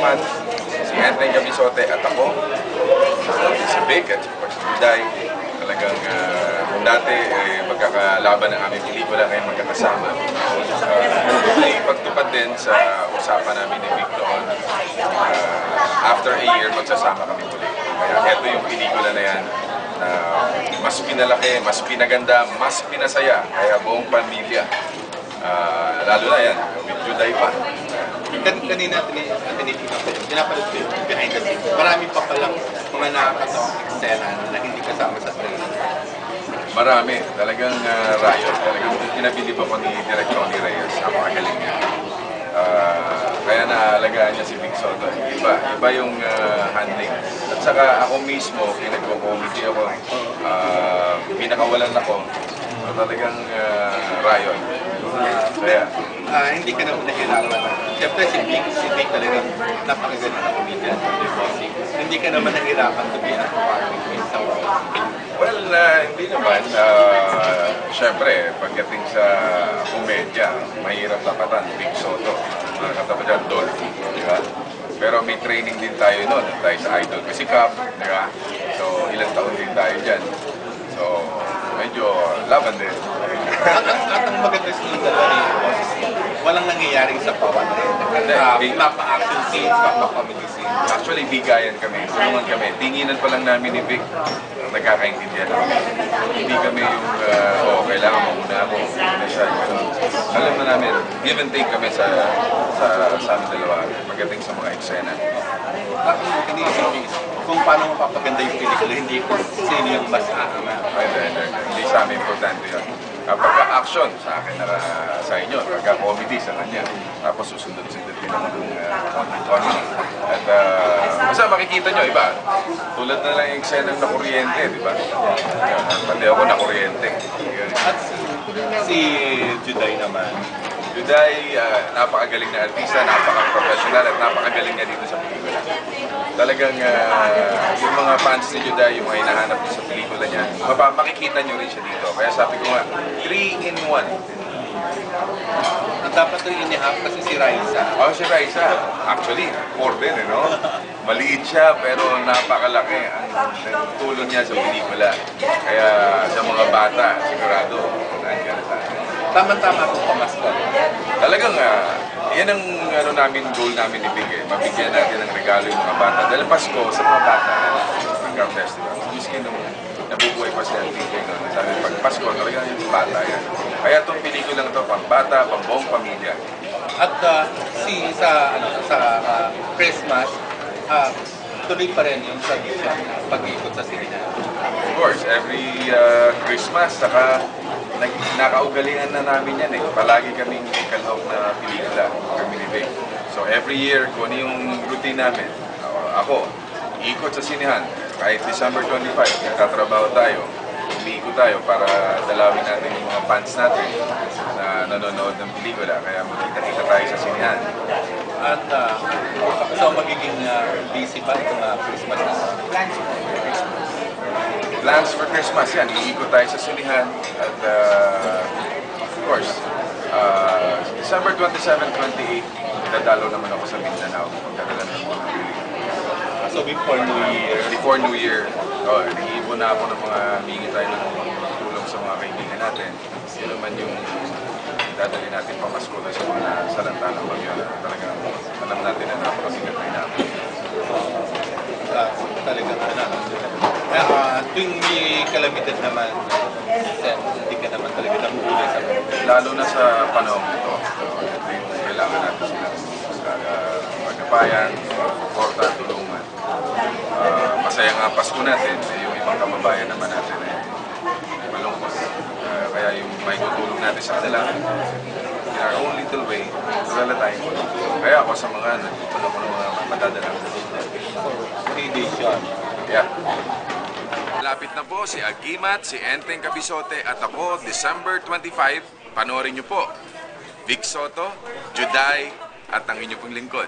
naman, si Enteng Cabizote at ako, si Vic at si Juday. Talagang dati magkakalaban ng aming pelikula, ngayon magkakasama. Ay pagtupad din sa usapan namin ni Vic noon. After a year, magsasama kami muli. Kaya ito yung pelikula na yan. Mas pinalaki, mas pinaganda, mas pinasaya. Kaya buong pamilya. Lalo na yan, with Juday pa. Kanina pinapanood ko yung behind the scenes. Marami pa palang mga nakakatawang eksena na hindi kasama sa trailer. Marami. Talagang riot. Talagang pinabilib ako ni Direk Ronnie Reyes. Napakagaling niya. Kaya naalagaan niya si Vic Soto. Iba yung handling. At saka ako mismo, pinag-comedy ako. Pinakawalan ako. So, talagang riot. Kaya, hindi ka naman nahirapan. Siyempre si Vic talagang napakaganda na comedian. Hindi ka naman nahirapan to be a partner sa world. well, hindi naman. Siyempre, pagdating sa komedya, mahirap tapatan. Vic Soto. Mga katapat dyan, Dolphy. Di ba? Pero may training din tayo noon. Tayo sa Idol kasi Cup. Di ba? So, ilang taon din tayo dyan. So, medyo laban din. At ang maganda sa yung dalawa ni Boss, walang nangyayaring sa pawan. Mapa-action scenes, mapa-comedy scenes. Actually, bigayan kami. Tulungan kami. Tinginan pa lang namin ni Vic. Nagkakaintindihan kami. Hindi kami yung, kailangan mauna ako. Siya. Alam na namin, give and take kami sa amin dalawa. Pagdating sa mga eksena. Hindi kung paano mapapaganda yung pelikula, hindi kung sino yung basa. Hindi sa amin importante yun. Pagka-action, sa akin na sa inyo. Pagka-comedy, sa kanya. Tapos susunod-sunod din naman ng comedy. At basta makikita nyo, iba. Tulad na lang yung eksena na kuryente, di ba? Pati ako na kuryente. At si Juday naman. Juday, napakagaling na artista, napaka-professional at napakagaling niya dito sa pelikula. Talagang yung mga fans ni Juday, yung mga hinahanap niyo sa pelikula niya, makikita niyo rin siya dito. Kaya sabi ko nga, 3-in-1. At dapat 3.5 kasi si Raisa. Oh, si Raisa. Actually, 4 din, no? Maliit siya, pero napakalaki ang tulong niya sa pelikula. Kaya sa mga bata, sigurado, nandiyan sa atin. Tama-tama kung pamasko. Talagang, yan ang goal namin ni Vic. Mabigyan natin ng regalo yung mga bata. Dahil Pasko sa mga bata, ng Gap Festival. Miskin nung nabubuhay pa siya ang Vic. Sabi, pag Pasko, talagang yung bata yan. Kaya itong pelikulang ito, pang bata, pang buong pamilya. At sa Christmas, tuloy pa rin yung tradition pag-iikot sa sinihan. Of course, every Christmas, saka nakaugalian na namin yan eh. Palagi kaming kalhok na pelikula, kami ni Vic. So every year, kung ano yung routine namin, ako, iikot sa sinihan. Kahit December 25, nagtatrabaho tayo, umiikot tayo para dalawin natin yung mga fans natin na nanonood ng pelikula. Kaya magkita-kita tayo sa sinihan. At so magiging busy pa itong Christmas na? Plans for Christmas yan. Iikot tayo sa sinihan. At of course, December 27, 28, dadalo naman ako sa Mindanao. Magdadala ng mga pelikula. So before New Year? Before New Year, nag-iipon na ako ng mga hingi tayo ng tulong sa mga kaibigan natin. Yun naman yung dadali natin pamasko sa mga salantalang bagyo na talagang alam natin na napakasigat na natin. Talagang tuwing may kalamidad naman, hindi ka naman talaga nabubuhay sa mga. Lalo na sa panahon ito, kailangan natin sila magabayan, suporta, tulungan. Masaya nga Pasko natin, yung ibang kababayan naman natin ay malungkot. Kaya yung may tutulong natin sa kanila, in our own little way, wala tayong tulong. Kaya ako sa mga nagtutulong ko ng mga madadalang. 3 days yun. Yeah. Lapit na po si Agimat, si Enteng Cabizote at ako, December 25. Panoorin niyo po. Vic Soto, Juday at ang inyong pong lingkod.